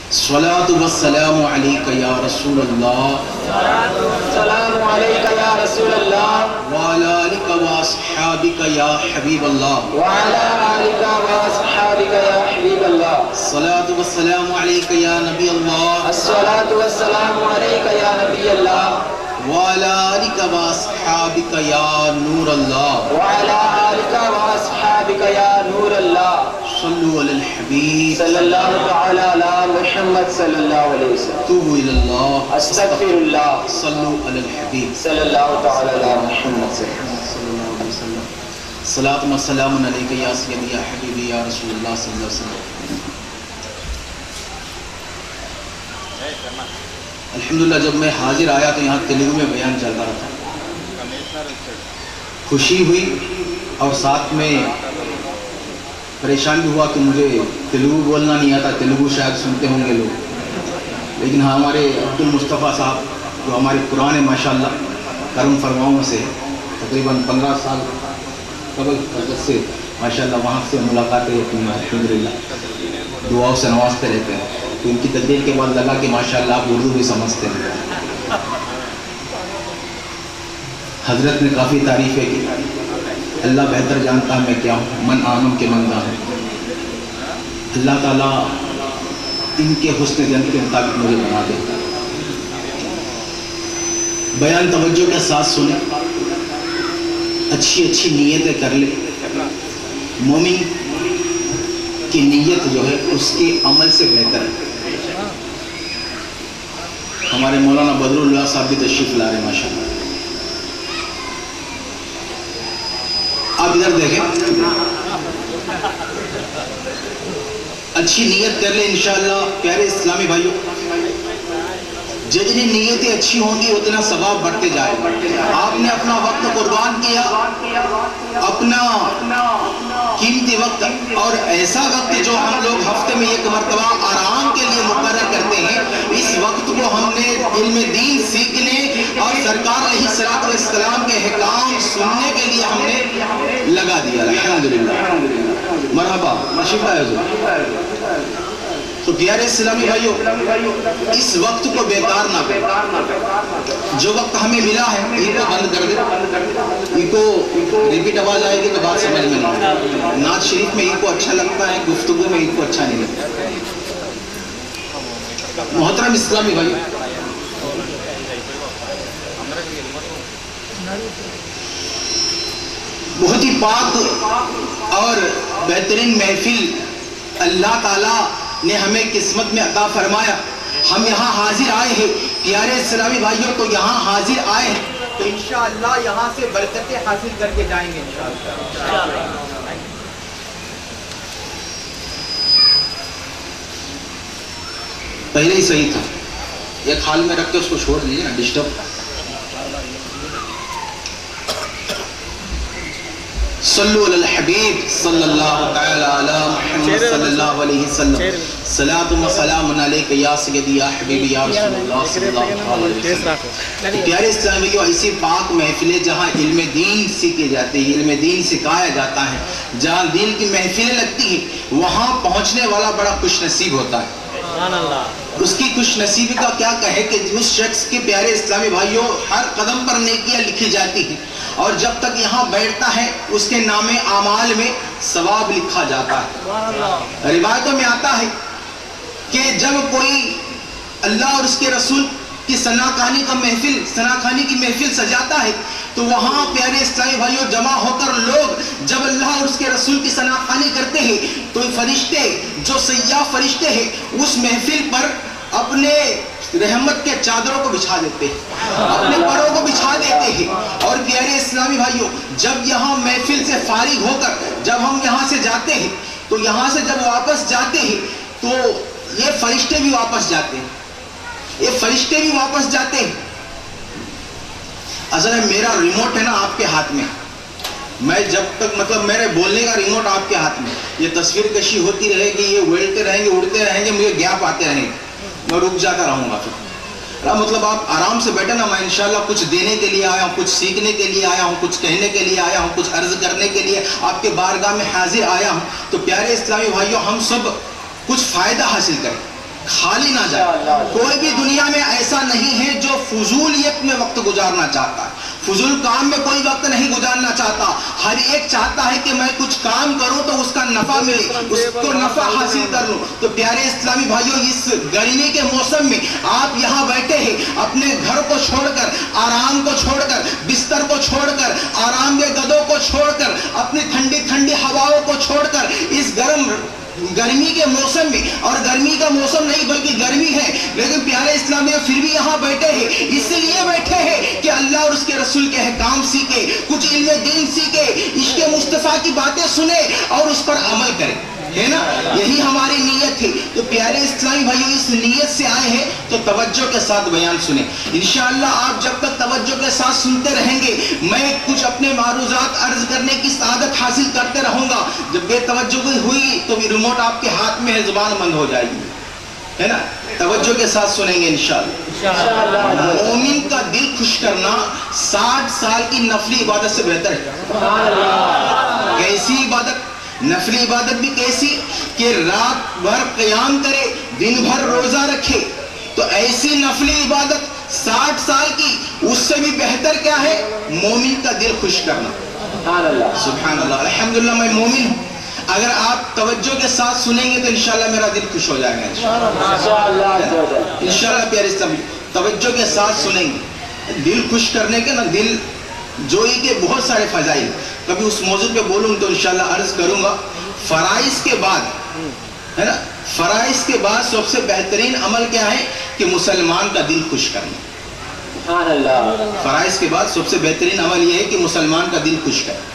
الصلاۃ والسلام علیک یا رسول اللہ السلام علیکم یا رسول اللہ وعلی آلک واصحابک یا حبیب اللہ وعلی آلک واصحابک یا حبیب اللہ الصلاۃ والسلام علیک یا نبی اللہ الصلاۃ والسلام علیک یا نبی اللہ وعلی آلک واصحابک یا نور اللہ وعلی آلک واصحابک یا نور اللہ صلو علی الحبیب صلی اللہ تعالی علی محمد صلی اللہ علیہ وسلم توبوا الی اللہ استغفر اللہ صلو علی الحبیب صلی اللہ تعالی علی محمد صلی اللہ علیہ وسلم صلی اللہ علیہ وسلم صلاۃ و سلام علیک یا سیدی یا حبیبی یا رسول اللہ صلی اللہ علیہ وسلم۔ الحمدللہ جب میں حاضر آیا تو یہاں تیلگو میں بیان چل رہا تھا، خوشی ہوئی اور ساتھ میں پریشان بھی ہوا کہ مجھے تیلگو بولنا نہیں آتا، تیلگو شاید سنتے ہوں گے لوگ، لیکن ہاں ہمارے عبد المصطفیٰ صاحب جو ہمارے قرآن ماشاءاللہ کرم فرماؤں سے تقریباً 15 سال قبل حضرت سے ماشاءاللہ وہاں سے ملاقاتیں ہوتی ہیں، الحمدللہ دعاؤں سے نوازتے رہتے ہیں، تو ان کی تقریر کے بعد لگا کہ ماشاءاللہ آپ اردو بھی سمجھتے ہیں۔ حضرت نے کافی تعریفیں کی، اللہ بہتر جانتا ہے میں کیا ہوں، من آنم کے مندہ ہے، اللہ تعالیٰ ان کے حسن زن کے مطابق مجھے بنا دے۔ بیان توجہ کے ساتھ سنیں، اچھی اچھی نیتیں کر لیں، مومن کی نیت جو ہے اس کے عمل سے بہتر ہے۔ ہمارے مولانا بدر اللہ صاحب بھی تشریف لا رہے ہیں ماشاءاللہ، آپ ادھر دیکھیں، اچھی نیت کر لیں انشاءاللہ۔ پیارے اسلامی بھائیوں، جتنی نیتیں اچھی ہوں گی اتنا ثواب بڑھتے جائے گا۔ آپ نے اپنا وقت قربان کیا، اپنا قیمتی وقت، اور ایسا وقت جو ہم لوگ ہفتے میں ایک مرتبہ آرام کے لیے مقرر کرتے ہیں، اس وقت کو ہم نے علم دین سیکھنے اور سرکار علیہ الصلوۃ والسلام کے احکام سننے کے لیے ہم نے لگا دیا۔ الحمدللہ، مرحبا، تشریف لائے حضور۔ تو پیارے اسلامی بھائیوں، اس وقت کو بیکار نہ کریں، جو وقت ہمیں ملا ہے ان کو بند کر دیں، ان کو ریپیٹ آواز آئے گی تو بات سمجھ میں نہیں آئے، نعت شریف میں ان کو اچھا لگتا ہے، گفتگو میں ان کو اچھا نہیں لگتا۔ محترم اسلامی بھائیوں، بہت ہی پاک اور بہترین محفل اللہ تعالیٰ نے ہمیں قسمت میں عطا فرمایا۔ ہم یہاں حاضر آئے ہیں پیارے اسلامی بھائیوں، تو یہاں حاضر آئے ہیں تو انشاءاللہ یہاں سے برکتیں حاصل کر کے جائیں گے انشاءاللہ۔ پہلے ہی صحیح تھا، ایک حال میں رکھ کے اس کو چھوڑ دیجیے نا، ڈسٹرب۔ صلو علی الحبیب صلی اللہ تعالی علی محمد صلی اللہ علیہ وسلم، صلاۃ و سلام علیک یا سیدی یا حبیبی یا رسول اللہ صلی اللہ علیہ وسلم۔ پیارے اسلامیوں، ایسی پاک محفلیں جہاں علم دین سیکھے جاتے ہیں، علم دین سکھایا جاتا ہے، جہاں دین کی محفلیں لگتی ہیں، وہاں پہنچنے والا بڑا خوش نصیب ہوتا ہے۔ اس کی خوش نصیبی کا کیا کہے کہ اس شخص کے پیارے اسلامی بھائیوں ہر قدم پر نیکیاں لکھی جاتی ہیں، اور جب تک یہاں بیٹھتا ہے اس کے نام اعمال میں ثواب لکھا جاتا ہے۔ روایتوں میں آتا ہے کہ جب کوئی اللہ اور اس کے رسول کی ثناءخوانی کی محفل سجاتا ہے تو وہاں پیارے اسلامی بھائیوں جمع ہو کر لوگ جب اللہ اور اس کے رسول کی ثناءخوانی کرتے ہیں تو فرشتے جو سیاح فرشتے ہیں اس محفل پر اپنے رحمت کے چادروں کو بچھا دیتے ہیں، اپنے پروں کو بچھا دیتے ہیں۔ اور پیارے اسلامی بھائیوں، جب یہاں محفل سے فارغ ہو کر جب ہم یہاں سے جاتے ہیں تو یہاں سے جب واپس جاتے ہیں تو یہ فرشتے بھی واپس جاتے ہیں، یہ فرشتے بھی واپس جاتے ہیں۔ اصل میں میرا ریموٹ ہے نا آپ کے ہاتھ میں، میں جب تک مطلب میرے بولنے کا ریموٹ آپ کے ہاتھ میں، یہ تصویر کشی ہوتی رہے گی، یہ اڑتے رہیں گے اڑتے رہیں گے، مجھے گیپ آتے رہیں گے، میں رک جاتا رہوں گا۔ پھر مطلب آپ آرام سے بیٹھے نا، میں انشاءاللہ کچھ دینے کے لیے آیا ہوں، کچھ سیکھنے کے لیے آیا ہوں، کچھ کہنے کے لیے آیا ہوں، کچھ عرض کرنے کے لیے آپ کے بارگاہ میں حاضر آیا ہوں۔ تو پیارے اسلامی بھائیوں، ہم سب کچھ فائدہ حاصل کریں، خالی نہ جائے. کوئی بھی دنیا میں ایسا نہیں ہے جو فضولیت میں وقت گزارنا چاہتا ہے, فضول کام میں کوئی وقت نہیں گزارنا چاہتا. ہر ایک چاہتا ہے کہ میں کچھ کام کروں تو اس کا نفع ملے, اس کو نفع حاصل کر لوں. تو پیارے اسلامی بھائیوں, اس گرمی کے موسم میں آپ یہاں بیٹھے ہیں, اپنے گھر کو چھوڑ کر, آرام کو چھوڑ کر, بستر کو چھوڑ کر, آرام کے گدوں کو چھوڑ کر, اپنی ٹھنڈی ٹھنڈی ہواؤں کو چھوڑ کر, اس گرمی کے موسم میں, اور گرمی کا موسم نہیں بلکہ گرمی ہے, لیکن پیارے اسلامی پھر بھی یہاں بیٹھے ہیں. اس لیے بیٹھے ہیں کہ اللہ اور اس کے رسول کے احکام سیکھے, کچھ علم دین سیکھے, عشق مصطفیٰ کی باتیں سنے اور اس پر عمل کرے, ہے نا. یہی ہماری نیت ہے. تو پیارے اسلامی بھائیوں, اس نیت سے آئے ہیں تو توجہ کے ساتھ بیان سنیں. انشاءاللہ آپ جب تک توجہ کے ساتھ سنتے رہیں گے, میں کچھ اپنے معروضات عرض کرنے کی سعادت حاصل کرتے رہوں گا. جب بے توجہ ہوئی تو ریموٹ آپ کے ہاتھ میں ہے, زبان بند ہو جائے گی, ہے نا. توجہ کے ساتھ سنیں گے انشاءاللہ. مومن کا دل خوش کرنا 60 سال کی نفلی عبادت سے بہتر ہے. کیسی عبادت؟ نفلی عبادت بھی کیسی کہ رات بھر قیام کرے, دن بھر روزہ رکھے. تو ایسی نفلی عبادت 60 سال کی, اس سے بھی بہتر کیا ہے؟ مومن کا دل خوش کرنا. سبحان اللہ, الحمدللہ میں مومن ہوں. اگر آپ توجہ کے ساتھ سنیں گے تو انشاءاللہ میرا دل خوش ہو جائے گا. انشاءاللہ پیارے اسلامی, توجہ کے ساتھ سنیں گے. دل خوش کرنے کے نا, دل جوئی کے بہت سارے فضائل, کبھی اس موضوع پہ بولوں تو انشاءاللہ عرض کروں گا. فرائض کے بعد, ہے نا, فرائض کے بعد سب سے بہترین عمل کیا ہے کہ مسلمان کا دل خوش کرنا. فرائض کے بعد سب سے بہترین عمل یہ ہے کہ مسلمان کا دل خوش کرنا.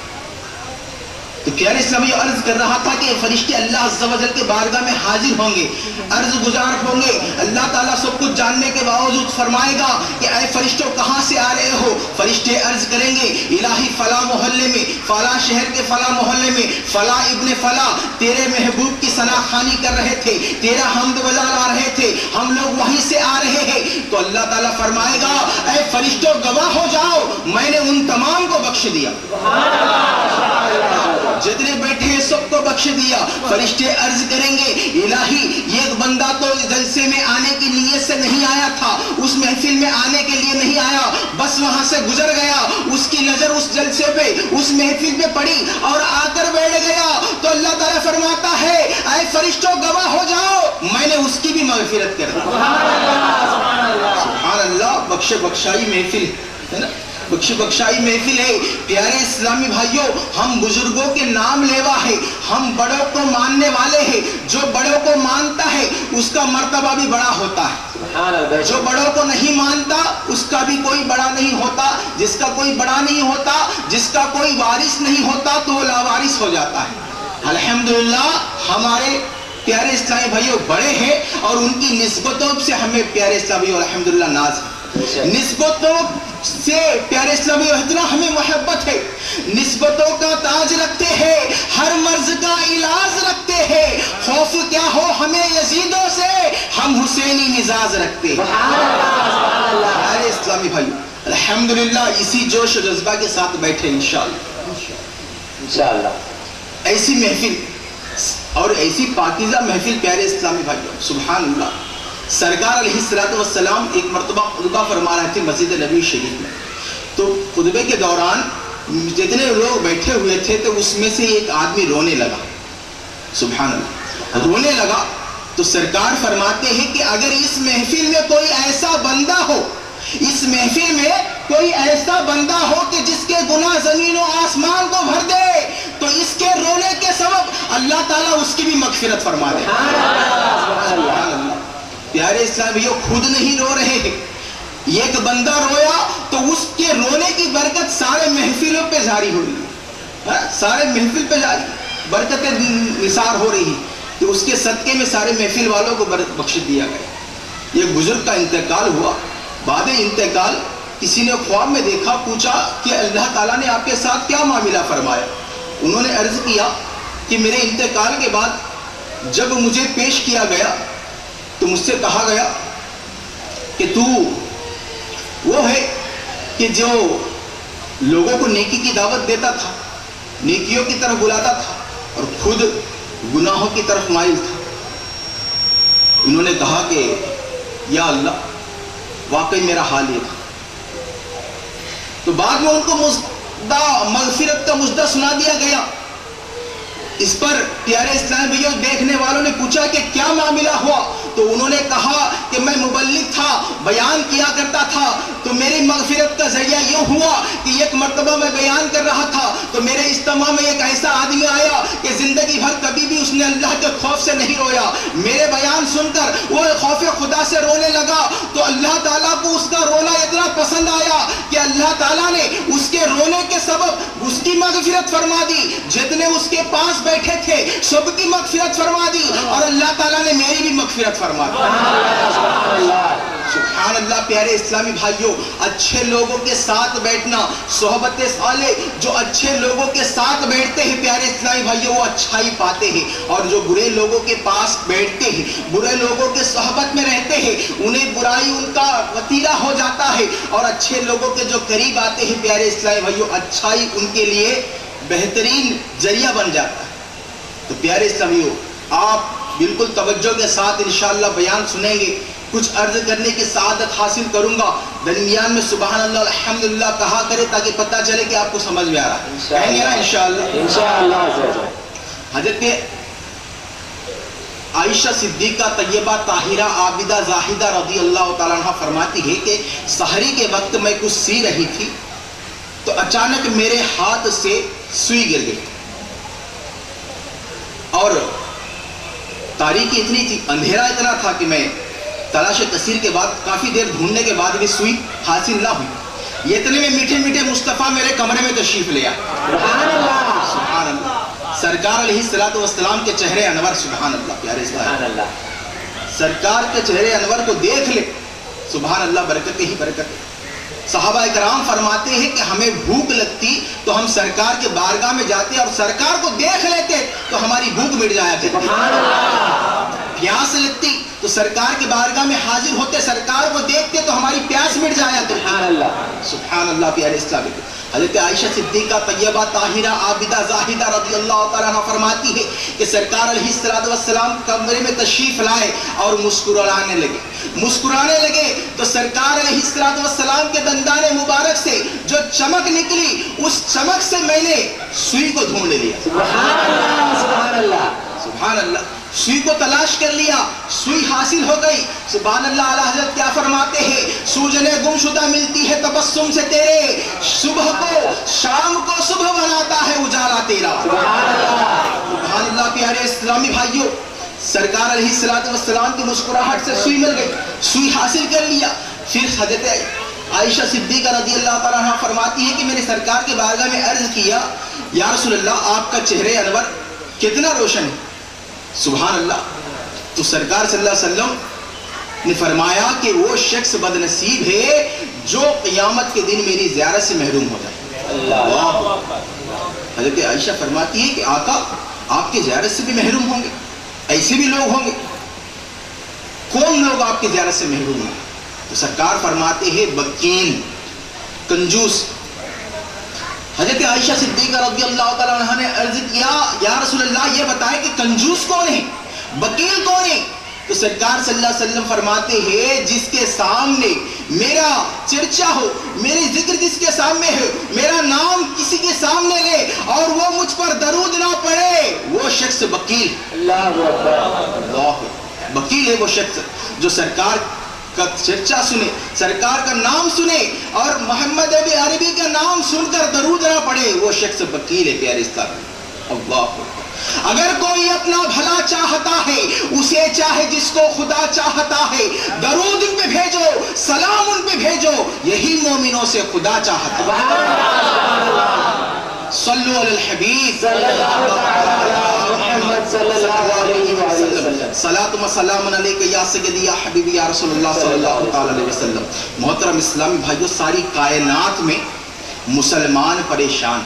تو پیارے اسلامی عرض کر رہا تھا کہ فرشتے اللہ عز و جل کے بارگاہ میں حاضر ہوں گے, عرض گزار ہوں گے. اللہ تعالیٰ سب کچھ جاننے کے باوجود فرمائے گا کہ اے فرشتوں کہاں سے آ رہے ہو؟ فرشتے عرض کریں گے الہی فلاں محلے میں, فلاں شہر کے فلاں محلے میں, فلاں ابن فلاں تیرے محبوب کی ثنا خوانی کر رہے تھے, تیرا حمد بجا لا رہے تھے, ہم لوگ وہیں سے آ رہے ہیں. تو اللہ تعالیٰ فرمائے گا اے فرشتوں گواہ ہو جاؤ, میں نے ان تمام کو بخش دیا. جتنے بیٹھے ہیں سب کو بخش دیا. فرشتے عرض کریں گے الہی یہ بندہ تو جلسے میں آنے کی نیت سے نہیں آیا تھا, اس محفل میں آنے کے لیے نہیں آیا, بس وہاں سے گزر گیا, اس کی نظر اس جلسے پہ, اس محفل پہ پڑی اور آ کر بیٹھ گیا. تو اللہ تعالیٰ فرماتا ہے اے فرشتوں گواہ ہو جاؤ, میں نے اس کی بھی مغفرت کر دی. سبحان اللہ. بخش بخشائی محفل ہے نا, بخش بخشائی محفل ہے. پیارے اسلامی بھائیوں, ہم بزرگوں کے نام لیوا ہے, ہم بڑوں کو ماننے والے ہیں. جو بڑوں کو مانتا ہے اس کا مرتبہ بھی بڑا ہوتا ہے, جو بڑوں کو نہیں مانتا اس کا بھی کوئی بڑا نہیں ہوتا. جس کا کوئی بڑا نہیں ہوتا, جس کا کوئی وارث نہیں ہوتا تو وہ لاوارث ہو جاتا ہے. الحمدللہ ہمارے پیارے اسلامی بھائیوں بڑے ہیں اور ان کی نسبتوں سے ہمیں پیارے اسلامی الحمدللہ ناز ہے. نسبتوں سے پیارے اسلامی اتنا ہمیں محبت ہے. نسبتوں کا تاج رکھتے ہیں, ہر مرض کا علاج رکھتے ہیں. خوف کیا ہو ہمیں یزیدوں سے, ہم حسینی مزاج رکھتے ہیں. پیارے اسلامی بھائی الحمدللہ اسی جوش و جذبہ کے ساتھ بیٹھے انشاءاللہ. ایسی محفل اور ایسی پاکیزہ محفل پیارے اسلامی بھائیوں, سبحان اللہ. سرکار علیہ السلام ایک مرتبہ خطبہ فرما رہے تھے مسجد نبوی شریف میں. تو خطبے کے دوران جتنے لوگ بیٹھے ہوئے تھے تو اس میں سے ایک آدمی رونے لگا. سبحان اللہ, رونے لگا. تو سرکار فرماتے ہیں کہ اگر اس محفل میں کوئی ایسا بندہ ہو, اس محفل میں کوئی ایسا بندہ ہو کہ جس کے گناہ زمین و آسمان کو بھر دے, تو اس کے رونے کے سبب اللہ تعالیٰ اس کی بھی مغفرت فرما دے. سبحان اللہ. پیارے اسلامیوں خود نہیں رو رہے ہیں, ایک بندہ رویا تو اس کے رونے کی برکت سارے محفلوں پہ جاری ہو رہی ہے, سارے محفل پہ جاری برکتیں نثار ہو رہی ہے. تو اس کے صدقے میں سارے محفل والوں کو بخش دیا گیا. ایک بزرگ کا انتقال ہوا. بعد انتقال کسی نے خواب میں دیکھا, پوچھا کہ اللہ تعالیٰ نے آپ کے ساتھ کیا معاملہ فرمایا. انہوں نے عرض کیا کہ میرے انتقال کے بعد جب مجھے پیش کیا گیا تو مجھ سے کہا گیا کہ تو وہ ہے کہ جو لوگوں کو نیکی کی دعوت دیتا تھا, نیکیوں کی طرف بلاتا تھا اور خود گناہوں کی طرف مائل تھا. انہوں نے کہا کہ یا اللہ واقعی میرا حال یہ تھا. تو بعد میں ان کو مغفرت کا مژدہ سنا دیا گیا. اس پر پیارے اسلام بھائیوں دیکھنے والوں نے پوچھا کہ کیا معاملہ ہوا؟ تو انہوں نے کہا کہ میں مبلغ تھا، بیان کیا کرتا تھا، تو میری مغفرت کا ذریعہ یہ ہوا کہ ایک مرتبہ میں بیان کر رہا تھا تو میرے اجتماع میں ایک ایسا آدمی آیا کہ زندگی بھر کبھی بھی اس نے اللہ کے خوف سے نہیں رویا. میرے بیان سن کر وہ خوف خدا سے رونے لگا تو اللہ تعالیٰ کو اس کا رونا اتنا پسند آیا کہ اللہ تعالیٰ نے اس کے رونے کے سبب اس کی مغفرت فرما دی. جتنے اس کے پاس بیٹھے تھے سب کی مغفرت فرما دی اور اللہ تعالیٰ نے میری بھی مغفرت فرما دی. سبحان اللہ. پیارے اسلامی بھائیوں، اچھے لوگوں کے ساتھ بیٹھنا، صحبت صالح، جو اچھے لوگوں کے ساتھ بیٹھتے ہیں پیارے اسلامی بھائیوں وہ اچھائی پاتے ہیں، اور جو برے لوگوں کے پاس بیٹھتے ہیں، برے لوگوں کے صحبت میں رہتے ہیں، انہیں برائی ان کا وتیرہ ہو جاتا ہے، اور اچھے لوگوں کے جو قریب آتے ہیں پیارے اسلامی بھائیوں اچھائی ان کے لیے بہترین ذریعہ بن جاتا ہے. تو پیارے اسلامیوں آپ بالکل توجہ کے ساتھ انشاءاللہ بیان سنیں گے. کچھ عرض کرنے کی سعادت حاصل کروں گا، درمیان میں سبحان اللہ الحمدللہ کہا کرے تاکہ پتہ چلے کہ آپ کو سمجھ میں آ رہا ہے. کہیں گے نا انشاءاللہ. حضرت عائشہ صدیقہ طیبہ طاہرہ عابدہ زاہدہ رضی اللہ تعالیٰ عنہ فرماتی ہے کہ سحری کے وقت میں کچھ سی رہی تھی تو اچانک میرے ہاتھ سے سوئی گر گئی، اور تاریکی اتنی تھی، اندھیرا اتنا تھا کہ میں تلاش کثیر کے بعد کافی دیر ڈھونڈنے کے بعد بھی سوئی حاصل نہ ہوئی. یہ اتنے میں میٹھے میٹھے مصطفیٰ میرے کمرے میں تشریف لے آئے. سبحان اللہ. سرکار علیہ الصلوۃ والسلام کے چہرے انور، سبحان اللہ. پیارے اسلام سرکار کے چہرے انور کو دیکھ لے، سبحان اللہ، برکت ہی برکت. صحابہ اکرام فرماتے ہیں کہ ہمیں بھوک لگتی تو ہم سرکار کے بارگاہ میں جاتے اور سرکار کو دیکھ لیتے تو ہماری بھوک مٹ جایا کرتی. پیاس لگتی تو سرکار کے بارگاہ میں حاضر ہوتے، سرکار کو دیکھتے تو ہماری پیاس مٹ جایا کرتی. سبحان اللہ. پیارے اسلام حضرت عائشہ صدیقہ طیبہ طاہرہ عابدہ زاہدہ رضی اللہ تعالیٰ عنہ فرماتی ہے کہ سرکار علیہ الصلوۃ والسلام کمرے میں تشریف لائے اور مسکرانے لگے تو سرکار علیہ الصلوۃ والسلام کے دندان مبارک سے جو چمک نکلی اس چمک سے میں نے سوئی کو ڈھونڈ لیا. سبحان اللہ. سبحان اللہ. سوئی کو تلاش کر لیا، سوئی حاصل ہو گئی. سبحان اللہ. اعلیٰ حضرت کیا فرماتے ہیں؟ سوجنے گم شدہ ملتی ہے تبسم سے تیرے، صبح کو شام کو صبح بناتا ہے اجالا تیرا. سبحان اللہ. پیارے اسلامی بھائیوں سرکار علیہ الصلوۃ والسلام کی مسکراہٹ سے سوئی مل گئی، سوئی حاصل کر لیا. پھر حضرت عائشہ صدیقہ رضی اللہ تعالیٰ عنہ فرماتی ہے کہ میں نے سرکار کے بارگاہ میں عرض کیا یا رسول اللہ آپ کا چہرے انور کتنا روشن ہے. سبحان اللہ. تو سرکار صلی اللہ علیہ وسلم نے فرمایا کہ وہ شخص بد نصیب ہے جو قیامت کے دن میری زیارت سے محروم ہو جائے. اللہ. حضرت عائشہ فرماتی ہے کہ آقا آپ کی زیارت سے بھی محروم ہوں گے، ایسے بھی لوگ ہوں گے. کون لوگ آپ کی زیارت سے محروم ہوں گے؟ تو سرکار فرماتے ہیں بکیل، کنجوس. حضرت عائشہ صدیقہ رضی اللہ تعالیٰ عنہ نے عرض کیا یا رسول اللہ یہ بتائیں کہ کنجوس کون ہے، بکیل کون ہے؟ تو سرکار صلی اللہ علیہ وسلم فرماتے ہیں جس کے سامنے میرا چرچا ہو، میری ذکر جس کے سامنے ہے، میرا نام کسی کے سامنے لے اور وہ مجھ پر درود نہ پڑھے وہ شخص بکیل. اللہ. بکیل ہے وہ شخص جو سرکار کا چرچا سنے، سرکار کا نام سنے اور محمد ابن عربی کا نام سن کر درود نہ پڑھے وہ شخص بکیل ہے. پیارے اسلام. اللہ. اگر کوئی اپنا بھلا چاہتا ہے اسے چاہے جس کو خدا چاہتا ہے، درود ان پہ بھیجو، سلام ان پہ بھیجو، یہی مومنوں سے خدا چاہتا ہے. صلو علی الحبیب صلاۃ و سلام علیک یا سیدی یا حبیبی یا رسول اللہ صلی اللہ علیہ وسلم. محترم اسلامی بھائیو ساری کائنات میں مسلمان پریشان،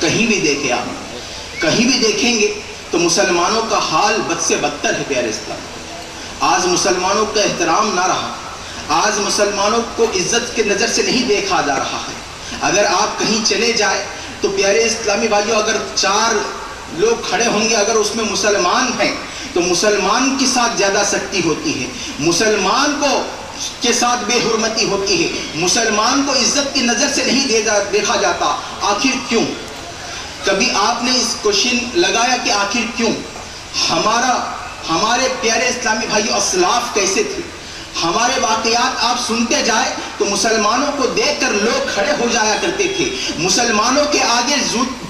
کہیں بھی دیکھیں آپ، کہیں بھی دیکھیں گے تو مسلمانوں کا حال بد سے بدتر ہے. پیارے اسلام آج مسلمانوں کا احترام نہ رہا، آج مسلمانوں کو عزت کے نظر سے نہیں دیکھا جا رہا ہے. اگر آپ کہیں چلے جائے تو پیارے اسلامی بھائیوں اگر 4 لوگ کھڑے ہوں گے اگر اس میں مسلمان ہیں تو مسلمان کے ساتھ زیادہ سختی ہوتی ہے، مسلمان کو کے ساتھ بے حرمتی ہوتی ہے، مسلمان کو عزت کی نظر سے نہیں دیکھا جاتا. آخر کیوں؟ کبھی آپ نے اس کوشچن لگایا کہ آخر کیوں؟ ہمارے پیارے اسلامی بھائیو اسلاف کیسے تھے؟ ہمارے واقعات آپ سنتے جائے تو مسلمانوں کو دیکھ کر لوگ کھڑے ہو جایا کرتے تھے. مسلمانوں کے آگے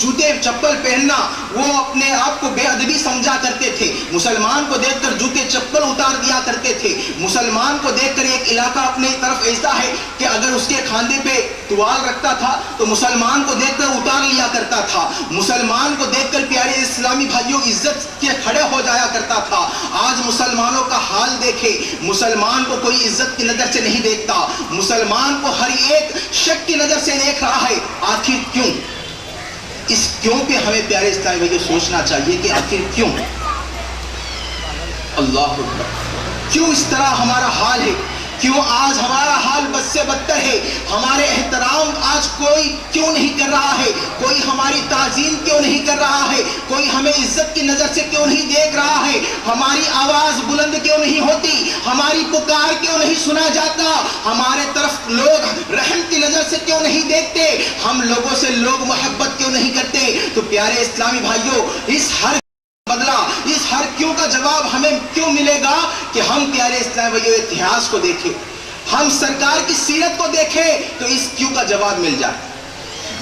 جوتے چپل پہننا وہ اپنے آپ کو بے ادبی سمجھا کرتے تھے. مسلمان کو دیکھ کر جوتے چپل اتار دیا کرتے تھے. مسلمان کو دیکھ کر ایک علاقہ اپنے طرف ایسا ہے کہ اگر اس کے کھاندے پہ ٹوال رکھتا تھا تو مسلمان کو دیکھ کر اتار لیا کرتا تھا. مسلمان کو دیکھ کر پیارے اسلامی بھائیوں عزت کے کھڑے ہو جایا کرتا تھا. آج مسلمانوں کا حال دیکھے، مسلمان کو کوئی عزت کی نظر سے نہیں دیکھتا، مسلمان کو ہر ایک شک کی نظر سے دیکھ رہا ہے. آخر کیوں؟ اس کیوں پہ ہمیں پیارے اسلامی بھائیوں سوچنا چاہیے کہ آخر کیوں؟ اللہ اکبر. کیوں اس طرح ہمارا حال ہے؟ کیوں آج ہمارا حال بد سے بدتر ہے؟ ہمارے احترام آج کوئی کیوں نہیں کر رہا ہے؟ کوئی ہماری تعظیم کیوں نہیں کر رہا ہے؟ کوئی ہمیں عزت کی نظر سے کیوں نہیں دیکھ رہا ہے؟ ہماری آواز بلند کیوں نہیں ہوتی؟ ہماری پکار کیوں نہیں سنا جاتا؟ ہمارے طرف لوگ رحم کی نظر سے کیوں نہیں دیکھتے؟ ہم لوگوں سے لوگ محبت کیوں نہیں کرتے؟ تو پیارے اسلامی بھائیوں، اس ہر بدلہ، اس ہر کیوں کا جواب ہمیں کیوں ملے گا کہ ہم پیارے اسلام بھائیوں اتہاس کو دیکھیں، ہم سرکار کی سیرت کو دیکھیں تو اس کیوں کا جواب مل جائے.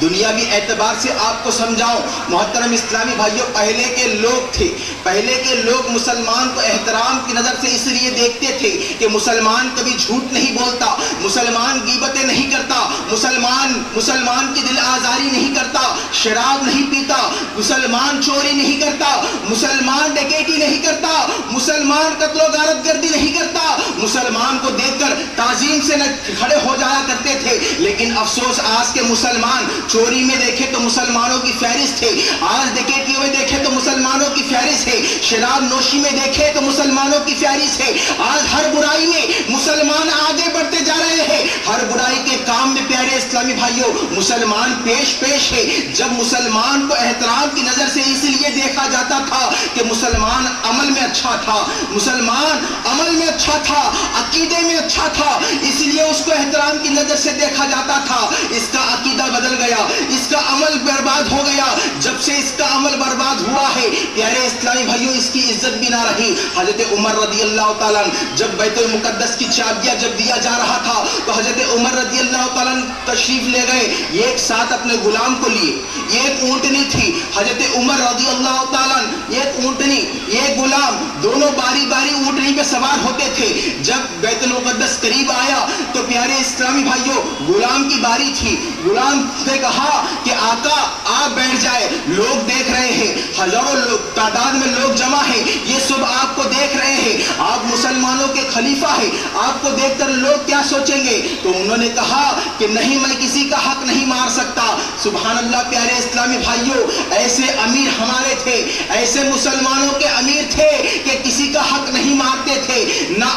دنیاوی اعتبار سے آپ کو سمجھاؤں محترم اسلامی بھائیوں، پہلے کے لوگ تھے، پہلے کے لوگ مسلمان کو احترام کی نظر سے اس لیے دیکھتے تھے کہ مسلمان کبھی جھوٹ نہیں بولتا، مسلمان غیبتیں نہیں کرتا، مسلمان کی دل آزاری نہیں کرتا، شراب نہیں پیتا، مسلمان چوری نہیں کرتا، مسلمان ڈکیتی نہیں کرتا، مسلمان قتل و غارت گردی نہیں کرتا. مسلمان کو دیکھ کر تعظیم سے کھڑے ہو جایا کرتے تھے. لیکن افسوس آج کے مسلمان چوری میں دیکھے تو مسلمانوں کی فہرست ہے، آج ڈکیتیوں میں دیکھے تو مسلمانوں کی فہرست ہے، شراب نوشی میں دیکھے تو مسلمانوں کی فہرست ہے. آج ہر برائی میں مسلمان آگے بڑھتے جا رہے ہیں، ہر برائی کے کام میں پیارے اسلامی بھائیوں مسلمان پیش ہے. جب مسلمان کو احترام کی نظر سے اس لیے دیکھا جاتا تھا کہ مسلمان عمل میں اچھا تھا، مسلمان عمل میں اچھا تھا، عقیدے میں اچھا تھا، اس لیے اس کو احترام کی نظر سے دیکھا جاتا تھا. اس کا عقیدہ بدل گیا، اس کا عمل برباد ہو گیا. جب سے اس کا عمل برباد ہوا ہے پیارے اسلامی بھائیوں اس کی عزت بھی نہ رہی. حضرت عمر رضی اللہ تعالیٰ جب بیت المقدس کی چابیاں جب دیا جا رہا تھا تو حضرت عمر رضی اللہ تعالیٰ تشریف لے گئے، ایک ساتھ اپنے غلام کو لیے. ایک اونٹنی تھی، حضرت عمر رضی اللہ تعالیٰ ایک اونٹنی ایک غلام دونوں باری باری اونٹنی پہ سوار ہوتے تھے. جب بیت المقدس قریب آیا تو پیارے اسلامی بھائیوں غلام کی باری تھی. غلام نے کہا کہ آقا آپ بیٹھ جائے، لوگ دیکھ رہے ہیں، ہزاروں تعداد میں لوگ جمع ہیں، یہ سب آپ کو دیکھ رہے ہیں، آپ مسلمانوں کے خلیفہ ہیں، آپ کو دیکھ کر لوگ کیا سوچیں گے؟ تو انہوں نے کہا کہ نہیں، میں کسی کا حق نہیں مار سکتا. سبحان اللہ. پیارے اسلامی بھائیوں ایسے امیر ہمارے تھے، ایسے مسلمانوں کے امیر تھے کہ کسی کا حق نہیں مارتے تھے. نہ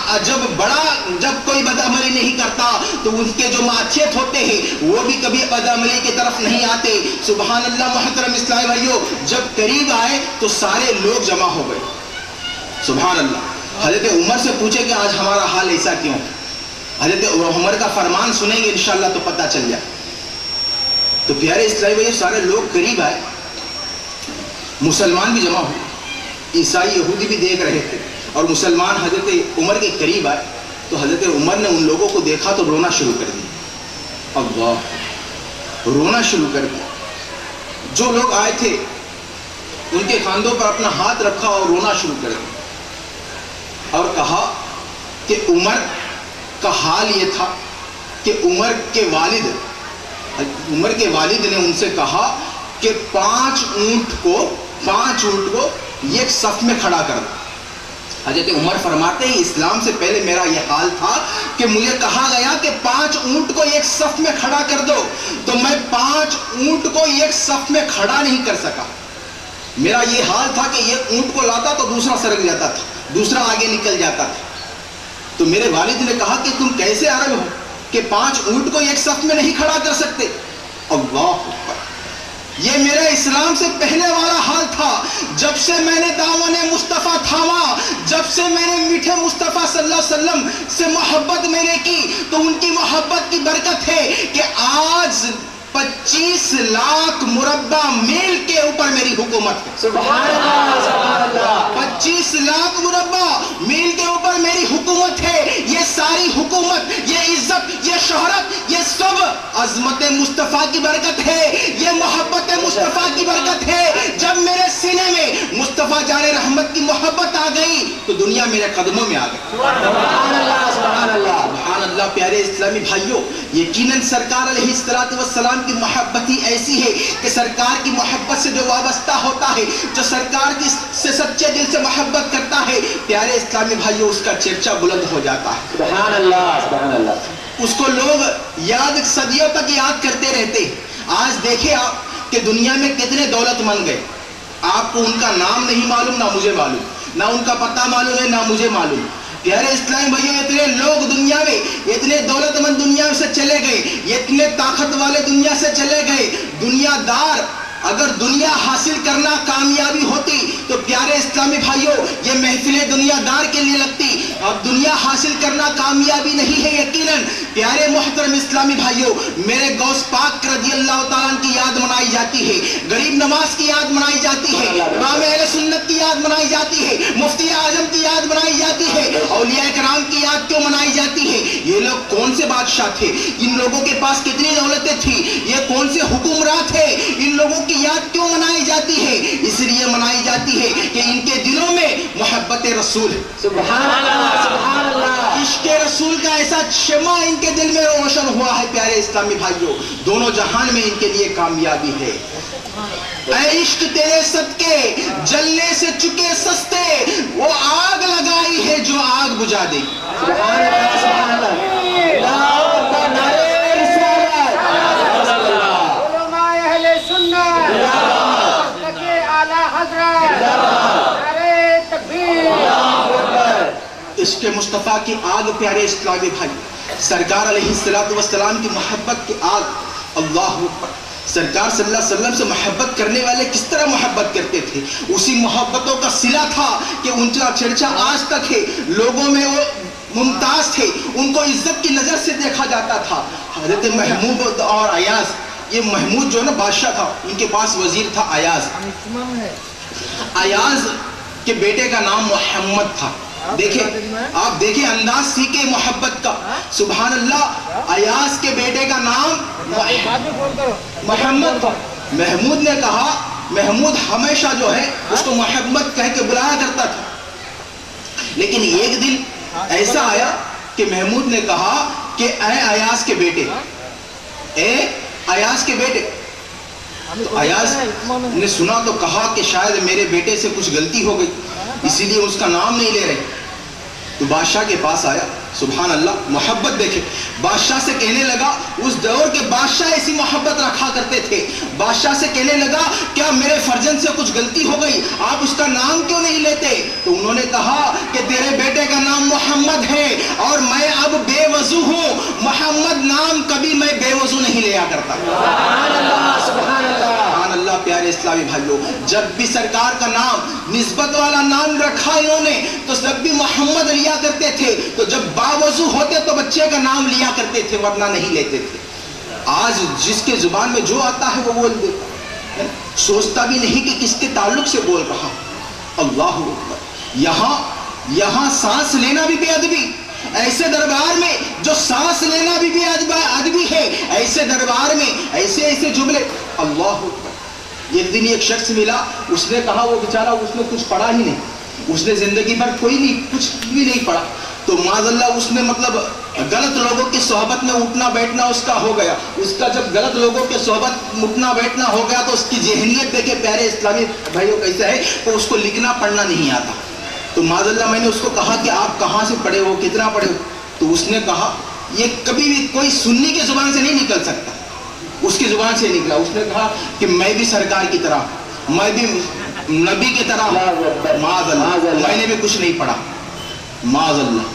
جب کوئی بدعملی نہیں کرتا تو ان کے جو معصیت ہوتے ہیں وہ بھی کبھی بدعملی کی طرف نہیں آتے. سبحان اللہ. محترم اسلامی بھائیوں جب قریب آئے تو سارے لوگ جمع ہو گئے. سبحان اللہ. حضرت عمر سے پوچھے کہ آج ہمارا حال ایسا کیوں؟ حضرت عمر کا فرمان سنیں گے انشاءاللہ تو پتہ چل جائے. تو پیارے اسلامی بھائیوں سارے لوگ قریب آئے، مسلمان بھی جمع ہوئے، عیسائی یہودی بھی دیکھ رہے تھے، اور مسلمان حضرت عمر کے قریب آئے تو حضرت عمر نے ان لوگوں کو دیکھا تو رونا شروع کر دیا. اللہ، رونا شروع کر دیا. جو لوگ آئے تھے ان کے کاندھوں پر اپنا ہاتھ رکھا اور رونا شروع کر دیا، اور کہا کہ عمر کا حال یہ تھا کہ عمر کے والد نے ان سے کہا کہ 5 اونٹ کو ایک صف میں کھڑا کر دو. حضرت عمر فرماتے ہیں اسلام سے پہلے میرا یہ حال تھا کہ مجھے کہا گیا کہ 5 اونٹ کو ایک صف میں کھڑا کر دو، تو میں 5 اونٹ کو ایک صف میں کھڑا نہیں کر سکا. میرا یہ حال تھا کہ ایک اونٹ کو لاتا تو دوسرا سرک جاتا تھا، دوسرا آگے نکل جاتا تھا. تو میرے والد نے کہا کہ تم کیسے عرب ہو کہ 5 اونٹ کو ایک صف میں نہیں کھڑا کر سکتے؟ اللہ اکبر. یہ میرا اسلام سے پہلے والا حال تھا. جب سے میں نے دامن مصطفیٰ تھاما, جب سے میں نے میٹھے مصطفیٰ صلی اللہ علیہ وسلم سے محبت میں نے کی, تو ان کی محبت کی برکت ہے کہ آج 25 لاکھ مربع میل کے اوپر میری حکومت ہے. سبحان اللہ سبحان اللہ. 25 لاکھ مربع میل کے اوپر میری حکومت ہے. یہ ساری حکومت, یہ عزت, یہ شہرت, یہ سب عظمت مصطفیٰ کی برکت ہے, یہ محبت مصطفیٰ کی برکت ہے. جب میرے سینے میں مصطفیٰ جان رحمت کی محبت آ گئی تو دنیا میرے قدموں میں آ گئی. سبحان اللہ سبحان اللہ. سبحان اللہ. پیارے اسلامی بھائیوں, یقیناً سرکار علیہ السلام کی محبت ہی ایسی ہے کہ سرکار کی محبت سے جو وابستہ ہوتا ہے, جو سرکار کی سے سچے دل سے محبت کرتا ہے, پیارے اسلامی بھائیوں, اس کا چرچا بلند ہو جاتا ہے. سبحان اللہ سبحان اللہ. اس کو لوگ یاد صدیوں تک یاد کرتے رہتے. آج دیکھیں آپ کہ دنیا میں کتنے دولت مند گئے, آپ کو ان کا نام نہیں معلوم, نہ مجھے معلوم, نہ ان کا پتہ معلوم ہے, نہ مجھے معلوم. پیارے اسلامی بھائیوں, اتنے لوگ دنیا میں, اتنے دولت مند دنیا سے چلے گئے, اتنے طاقت والے دنیا سے چلے گئے. دنیا دار اگر دنیا حاصل کرنا کامیابی ہوتی تو پیارے اسلامی بھائیوں یہ محفلیں دنیا دار کے لیے لگتی. اب دنیا حاصل کرنا کامیابی نہیں ہے یقیناً. پیارے محترم اسلامی بھائیوں, میرے غوث پاک رضی اللہ تعالیٰ عنہ کی یاد منائی جاتی ہے, غریب نواز کی یاد منائی جاتی ہے, امام اہل سنت کی یاد منائی جاتی ہے, مفتی اعظم کی یاد منائی جاتی ہے, اولیاء کرام کی یاد کیوں منائی جاتی ہے؟ یہ لوگ کون سے بادشاہ تھے؟ ان لوگوں کے پاس کتنی دولتیں تھیں؟ یہ کون سے حکمراں تھے؟ ان لوگوں کی یاد کیوں منائی جاتی ہے؟ اس لیے منائی جاتی ہے کہ ان کے دلوں میں محبت رسول ہے. سبحان اللہ سبحان اللہ. عشق رسول کا ایسا شمع ان کے دل میں روشن ہوا ہے. پیارے اسلامی بھائیوں, دونوں جہان میں ان کے لیے کامیابی ہے. اے عشق تیرے صدقے جلنے سے چکے سستے, وہ آگ لگائی ہے جو آگ بجھا دے. سبحان اللہ سبحان اللہ. اللہ اکبر. نعرہ رسالت. علماء اہل سنت لکے اعلی حضرت. نعرہ تکبیر. عشق مصطفیٰ کی آگ. پیارے اسلامی بھائی, سرکار علیہ السلام کی محبت کی آگ. اللہ اکبر. سرکار صلی اللہ علیہ وسلم سے محبت کرنے والے کس طرح محبت کرتے تھے, اسی محبتوں کا صلہ تھا کہ ان کا چرچا آج تک ہے. لوگوں میں وہ ممتاز تھے, ان کو عزت کی نظر سے دیکھا جاتا تھا. حضرت محمود اور ایاز, یہ محمود جو ہے نا بادشاہ تھا, ان کے پاس وزیر تھا ایاز. ایاز کے بیٹے کا نام محمد تھا. دیکھیں آپ, دیکھیں انداز سیکھیں محبت کا. سبحان اللہ. ایاز کے بیٹے کا نام محمد تھا. محمود نے کہا, محمود ہمیشہ جو ہے اس کو محمد کہہ کے بلایا کرتا تھا. لیکن ایک دن ایسا آیا کہ محمود نے کہا کہ اے ایاز کے بیٹے, اے ایاز کے بیٹے. تو ایاز نے سنا تو کہا کہ شاید میرے بیٹے سے کچھ غلطی ہو گئی, اسی لیے اس کا نام نہیں لے رہے. تو بادشاہ کے پاس آیا. سبحان اللہ. محبت دیکھیں, بادشاہ سے کہنے لگا, اس دور کے بادشاہ ایسی محبت رکھا کرتے تھے. بادشاہ سے کہنے لگا کیا میرے فرزند سے کچھ غلطی ہو گئی, آپ اس کا نام کیوں نہیں لیتے؟ تو انہوں نے کہا کہ تیرے بیٹے کا نام محمد ہے اور میں اب بے وضو ہوں. محمد نام کبھی میں بے وضو نہیں لیا کرتا. سبحان اللہ سبحان اللہ. سبحان اللہ. پیارے اسلامی بھائیوں, جب بھی سرکار کا نام نسبت والا نام رکھا انہوں نے تو جب بھی محمد لیا کرتے تھے, تو جب باوضو ہوتے تو بچے کا نام لیا کرتے تھے, ورنہ نہیں لیتے تھے. آج جس کے زبان میں جو آتا ہے وہ بول دیتا, سوچتا بھی نہیں کہ کس کے تعلق سے بول رہا. اللہ اکبر. یہاں سانس لینا بھی بے ادبی. ایسے دربار میں جو سانس لینا بھی بے ادبی ہے, ایسے دربار میں ایسے جملے. اللہ اکبر. ایک دن ایک شخص ملا, اس نے کہا وہ بیچارہ اس نے کچھ پڑھا ہی نہیں, اس نے زندگی بھر کوئی نہیں کچھ بھی نہیں پڑھا. تو معاذ اللہ اس نے مطلب غلط لوگوں کی صحبت میں اٹھنا بیٹھنا اس کا ہو گیا. اس کا جب غلط لوگوں کے صحبت اٹھنا بیٹھنا ہو گیا تو اس کی ذہنیت دیکھے پیارے اسلامی بھائیوں کیسا ہے, تو اس کو لکھنا پڑھنا نہیں آتا. تو معاذ اللہ میں نے اس کو کہا کہ آپ کہاں سے پڑھے ہو, کتنا پڑھے ہو؟ تو اس نے کہا یہ کبھی بھی کوئی سنی کی زبان سے نہیں نکل سکتا, اس کی زبان سے نکلا. اس نے کہا کہ میں بھی سرکار کی طرح, میں بھی نبی کی طرح, معاذ اللہ میں نے بھی کچھ نہیں پڑھا. معاذ اللہ.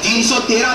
313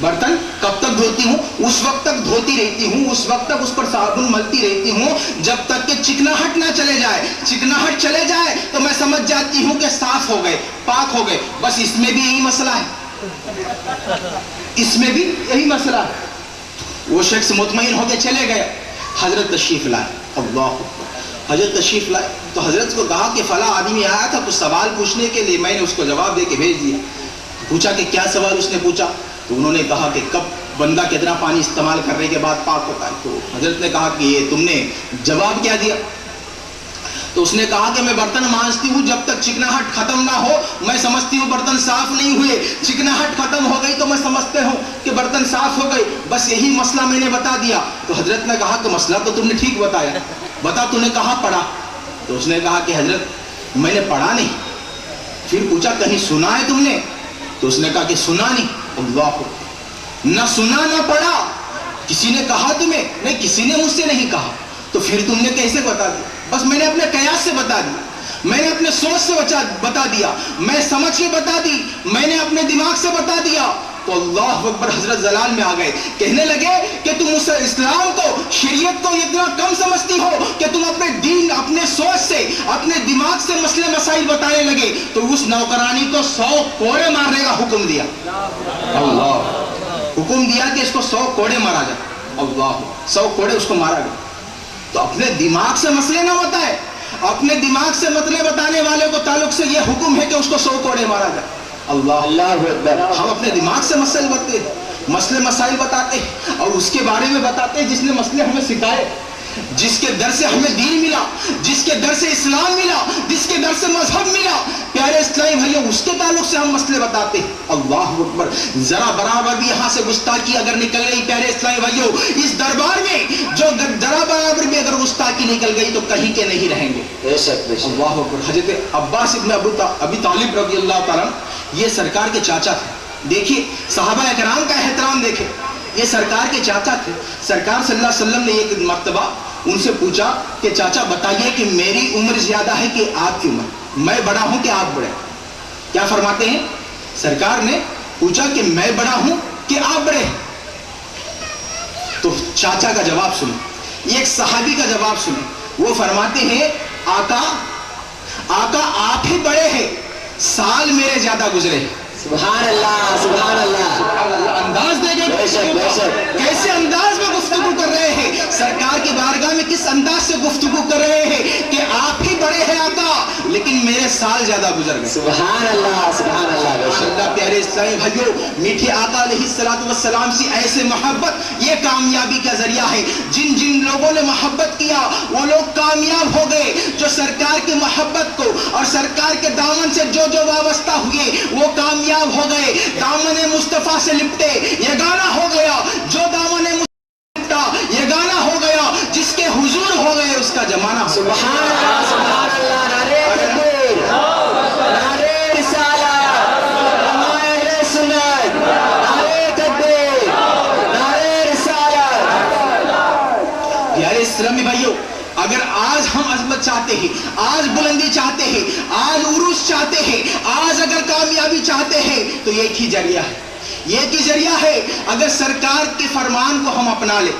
برتن کب تک دھوتی ہوں؟ اس وقت تک دھوتی رہتی ہوں، اس وقت تک اس پر صابن ملتی رہتی ہوں جب تک کہ چکناہٹ نہ چلے جائے. چکناہٹ چلے جائے تو میں سمجھ جاتی ہوں کہ صاف ہو گئے، پاک ہو گئے. بس اس میں بھی یہی مسئلہ ہے، اس میں بھی یہی مسئلہ ہے. وہ شخص مطمئن ہو کے چلے گئے. حضرت تشریف لائے. اللہ اکبر. حضرت تشریف لائے تو حضرت کو کہا کہ فلاں آدمی آیا تھا کچھ سوال پوچھنے کے لیے، میں نے اس کو جواب دے کے بھیج دیا. پوچھا کہ کیا سوال اس نے پوچھا؟ تو انہوں نے کہا کہ کب بندہ کتنا پانی استعمال کرنے کے بعد پاک ہوتا ہے. تو حضرت نے کہا کہ یہ تم نے جواب کیا دیا؟ تو اس نے کہا کہ میں برتن مانجتی ہوں جب تک چکناہٹ ختم نہ ہو میں سمجھتی ہوں برتن صاف نہیں ہوئے. چکناہٹ ختم ہو گئی تو میں سمجھتے ہوں کہ برتن صاف ہو گئے. بس یہی مسئلہ میں نے بتا دیا. تو حضرت نے کہا کہ مسئلہ تو تم نے ٹھیک بتایا، بتا تو نے کہاں پڑھا؟ تو اس نے کہا کہ حضرت میں نے پڑھا نہیں. پھر پوچھا کہیں سنا ہے تم نے؟ تو اس نے کہا کہ سنا نہیں. اللہ نہ سنا نہ پڑھا. کسی نے کہا تمہیں؟ نہیں، کسی نے مجھ سے نہیں کہا. تو پھر تم نے کیسے بتا دیا؟ بس میں نے اپنے قیاس سے بتا دیا، میں نے اپنے سوچ سے بتا دیا، میں سمجھ کے بتا دی، میں نے اپنے دماغ سے بتا دیا. تو اللہ اکبر حضرت زلال میں آ گئے. کہنے لگے کہ تم اس اسلام کو، شریعت کو اتنا کم سمجھتی ہو کہ تم اپنے دین، اپنے سوچ سے، اپنے دماغ سے مسئلے مسائل بتانے لگے. تو اس نوکرانی کو 100 کوڑے مارنے کا حکم دیا. اللہ حکم دیا کہ اس کو 100 کوڑے مارا جائے. اللہ 100 کوڑے اس کو مارا گیا. تو اپنے دماغ سے مسئلے نہ بتائے. اپنے دماغ سے مسئلے بتانے والے کو تعلق سے یہ حکم ہے کہ اس کو 100 کوڑے مارا جائے. اللہ ہم اپنے دماغ سے مسئلے مسائل بتاتے ہیں اور اس کے بارے میں بتاتے ہیں جس نے مسئلے ہمیں سکھائے، جس کے در سے ہمیں دین ملا، جس کے در سے اسلام ملا، جس کے در سے مذہب ملا. پیارے اسلامی بھائیو اس کے تعلق سے ہم مسئلے بتاتے ہیں. اللہ اکبر. ذرا برابر بھی یہاں سے گستاخی اگر نکل گئی پیارے اسلامی بھائیو اس دربار میں، جو ذرا برابر بھی اگر گستاخی نکل گئی تو کہیں کے نہیں رہیں گے. اللہ اکبر. حضرت عباس ابن ابی طالب رضی اللہ تعالیٰ یہ سرکار کے چاچا تھے. دیکھیے صحابہ اکرام کا احترام دیکھیں. یہ سرکار کے چاچا تھے. سرکار صلی اللہ علیہ وسلم نے ایک مرتبہ ان سے پوچھا کہ چاچا بتائیے کہ میری عمر زیادہ ہے کہ آپ کی عمر، میں بڑا ہوں کہ آپ بڑے؟ کیا فرماتے ہیں؟ سرکار نے پوچھا کہ میں بڑا ہوں کہ آپ بڑے؟ تو چاچا کا جواب سنیں، ایک صحابی کا جواب سنیں. وہ فرماتے ہیں آقا آپ ہی بڑے ہیں، سال میرے زیادہ گزرے ہیں. سبحان اللہ سبحان اللہ. انداز دیکھیں کیسے انداز میں گفتگو کر رہے ہیں. سرکار کی بارگاہ میں کس انداز سے گفتگو کر رہے ہیں کہ آپ ہی بڑے ہیں آقا لیکن میرے سال زیادہ گزر گئے. سبحان اللہ سبحان اللہ. اللہ پیارے اسلامی بھائیو میٹھے آقا علیہ الصلوۃ والسلام سے ایسے محبت یہ کامیابی کا ذریعہ ہے. جن جن لوگوں نے محبت کیا وہ لوگ کامیاب ہو گئے. جو سرکار کی محبت کو اور سرکار کے دامن سے جو وابستہ ہوئے وہ کامیاب ہو گئے. دامن مصطفیٰ سے لپٹے یہ گانا ہو گیا. جو دامن لپٹا یہ گانا ہو گیا. جس کے حضور ہو گئے اس کا زمانہ. سبحان اللہ سبحان اللہ. نعرہ تکبیر، نعرہ رسالت، اہل سنت، نعرہ تکبیر، نعرہ رسالت. پیارے اسلامی بھائیو اگر آج ہم عظمت چاہتے ہیں، آج بلندی چاہتے ہیں، آج عروج چاہتے ہیں، آج اگر کامیابی چاہتے ہیں تو ایک ہی ذریعہ ہے. ایک ہی ذریعہ ہے اگر سرکار کے فرمان کو ہم اپنا لیں،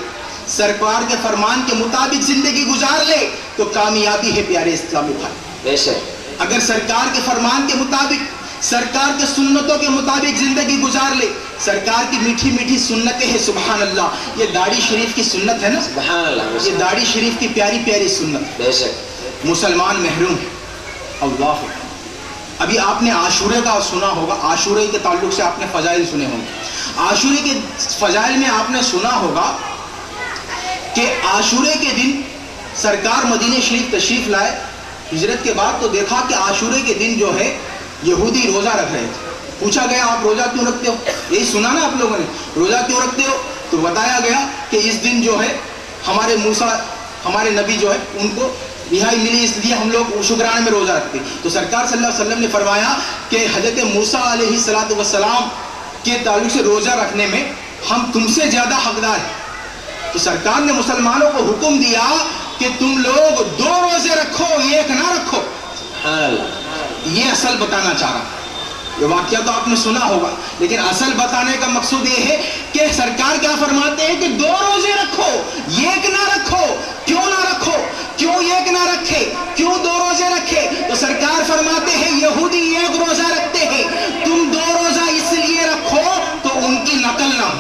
سرکار کے فرمان کے مطابق زندگی گزار لے تو کامیابی ہے پیارے اسلامی بھائی. بے شک اگر سرکار کے فرمان کے مطابق، سرکار کے سنتوں کے مطابق زندگی گزار لے. سرکار کی میٹھی میٹھی سنتیں ہیں. سبحان اللہ. یہ داڑھی شریف کی سنت ہے نا، سبحان اللہ. یہ داڑھی شریف کی پیاری پیاری سنت. بے شک مسلمان محروم ہے. اللہ ابھی آپ نے عاشورے کا سنا ہوگا. عاشورے کے تعلق سے آپ نے فضائل سنے ہوں گے. عاشورے کے فضائل میں آپ نے سنا ہوگا کہ عاشورے کے دن سرکار مدینہ شریف تشریف لائے ہجرت کے بعد. تو دیکھا کہ عاشورے کے دن جو ہے یہودی روزہ رکھ رہے تھے. پوچھا گیا آپ روزہ کیوں رکھتے ہو؟ یہی سنا نا آپ لوگوں نے، روزہ کیوں رکھتے ہو؟ تو بتایا گیا کہ اس دن جو ہے ہمارے موسیٰ، ہمارے نبی جو ہے ان کو رہائی ملی اس لیے ہم لوگ شکرانے میں روزہ رکھتے. تو سرکار صلی اللہ علیہ وسلم نے فرمایا کہ حضرت موسیٰ علیہ السلام کے تعلق سے روزہ رکھنے میں ہم تم سے زیادہ حقدار ہیں. تو سرکار نے مسلمانوں کو حکم دیا کہ تم لوگ 2 روزے رکھو، ایک نہ رکھو. یہ اصل بتانا چاہ رہا. یہ واقعہ تو آپ نے سنا ہوگا، لیکن اصل بتانے کا مقصود یہ ہے کہ سرکار کیا فرماتے ہیں کہ 2 روزے رکھو، ایک نہ رکھو۔ کیوں نہ رکھو؟ کیوں ایک نہ رکھے؟ کیوں 2 روزے رکھے؟ تو سرکار فرماتے ہیں یہودی 1 روزہ رکھتے ہیں، تم 2 روزہ اس لیے رکھو تو ان کی نقل نہ ہو،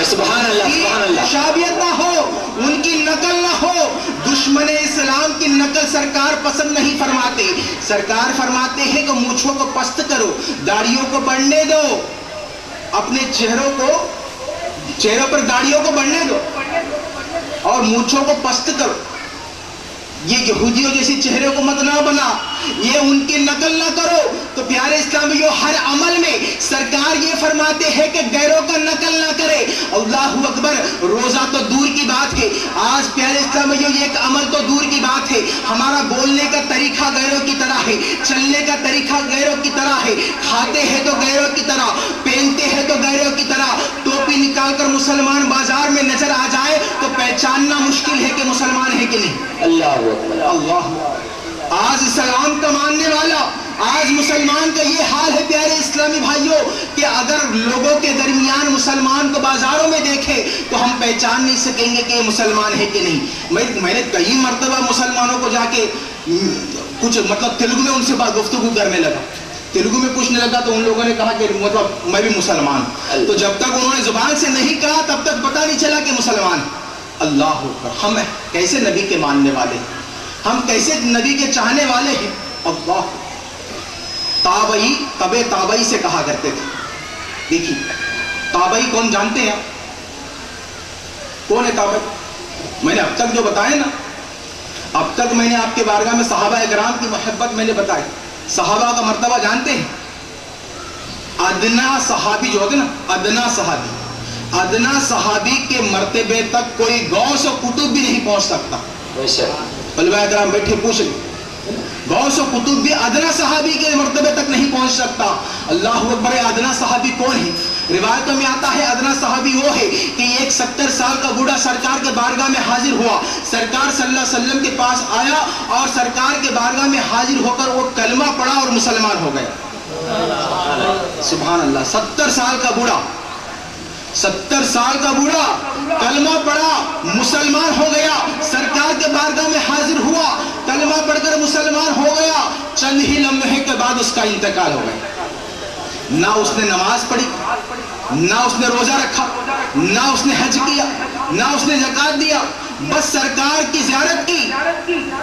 سبحان اللہ سبحان اللہ، تشابیت نہ ہو، ان کی نقل نہ ہو۔ دشمن اسلام کی نقل سرکار پسند نہیں فرماتے۔ سرکار فرماتے ہیں کہ مونچھوں کو پست کرو، داڑھیوں کو بڑھنے دو، اپنے چہروں پر داڑھیوں کو بڑھنے دو اور مونچھوں کو پست کرو۔ یہ یہودیوں جیسی چہرے کو مت نہ بنا، یہ ان کی نقل نہ کرو۔ تو پیارے اسلامیوں، ہر عمل میں سرکار یہ فرماتے ہیں کہ غیروں کا نقل نہ کرے۔ اللہ اکبر، روزہ تو دور کی بات ہے، آج پیارے اسلامیوں ایک عمل تو دور کی بات ہے، ہمارا بولنے کا طریقہ غیروں کی طرح ہے، چلنے کا طریقہ غیروں کی طرح ہے، کھاتے ہیں تو غیروں کی طرح، پہنتے ہیں تو غیروں کی طرح۔ ٹوپی نکال کر مسلمان بازار میں نظر آ جائے تو پہچاننا مشکل ہے کہ مسلمان ہے کہ نہیں۔ اللہ اکبر، اللہ، آج اسلام کا ماننے والا، آج مسلمان کا یہ حال ہے پیارے اسلامی بھائیوں کہ اگر لوگوں کے درمیان مسلمان کو بازاروں میں دیکھے تو ہم پہچان نہیں سکیں گے کہ یہ مسلمان ہے کہ نہیں۔ میں نے کئی مرتبہ مسلمانوں کو جا کے کچھ تیلگو میں ان سے بات گفتگو کرنے لگا، تیلگو میں پوچھنے لگا تو ان لوگوں نے کہا کہ میں بھی مسلمان ہوں۔ تو جب تک انہوں نے زبان سے نہیں کہا تب تک پتہ نہیں چلا کہ مسلمان۔ اللہ اکبر، ہم کیسے نبی کے ماننے والے ہیں، ہم کیسے نبی کے چاہنے والے ہیں۔ اللہ، تابعی تبع تابعی سے کہا کرتے تھے۔ دیکھیے تابعی کون جانتے ہیں آپ؟ کون ہے تابعی؟ میں نے اب تک جو بتایا نا، اب تک میں نے آپ کے بارگاہ میں صحابہ اکرام کی محبت میں نے بتائی۔ صحابہ کا مرتبہ جانتے ہیں؟ ادنا صحابی جو ہوتے نا، ادنا صحابی کے مرتبے تک کوئی غوث و قطب بھی نہیں پہنچ سکتا۔ علماء اکرام بیٹھے پوچھ لیں، غوث و قطب بھی ادنا صحابی کے مرتبے تک نہیں پہنچ سکتا۔ اللہ اکبر، ادنا صحابی کون ہے؟ روایتوں میں آتا ہے ادنا صحابی وہ ہے کہ ایک 70 سال کا بوڑھا سرکار کے بارگاہ میں حاضر ہوا، سرکار صلی اللہ علیہ وسلم کے پاس آیا اور سرکار کے بارگاہ میں حاضر ہو کر وہ کلمہ پڑھا اور مسلمان ہو گیا۔ سبحان اللہ، 70 سال کا بوڑھا، 70 سال کا بوڑھا کلمہ پڑھا، مسلمان ہو گیا، سرکار کے بارگاہ میں حاضر ہوا، کلمہ پڑھ کر مسلمان ہو گیا۔ چند ہی لمحے کے بعد اس کا انتقال ہو گیا۔ نہ اس نے نماز پڑھی، نہ اس نے روزہ رکھا، نہ اس نے حج کیا، نہ اس نے زکات دیا، بس سرکار کی زیارت کی،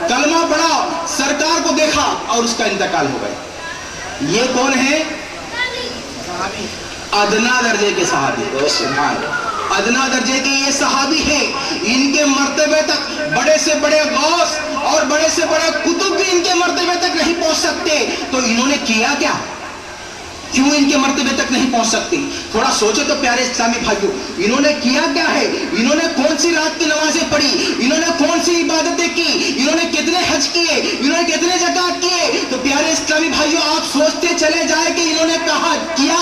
کلمہ پڑھا، سرکار کو دیکھا اور اس کا انتقال ہو گیا۔ یہ کون ہے؟ ادنا درجے کے صحابی، ادنا درجے کے یہ صحابی ہیں۔ ان کے مرتبے تک بڑے سے بڑے غوث اور بڑے سے بڑے قطب بھی ان کے مرتبے تک نہیں پہنچ سکتے۔ تو انہوں نے کیا کیا؟ کیوں ان کے مرتبے تک نہیں پہنچ سکتے؟ تھوڑا سوچو تو پیارے اسلامی بھائیوں، انہوں نے کیا کیا ہے؟ انہوں نے کون سی رات کی نمازیں پڑھی؟ انہوں نے کون سی عبادتیں کی؟ انہوں نے کتنے حج کیے؟ انہوں نے کتنے زکات کیے؟ تو پیارے اسلامی بھائیوں، آپ سوچتے چلے جائے کہ انہوں نے کہا کیا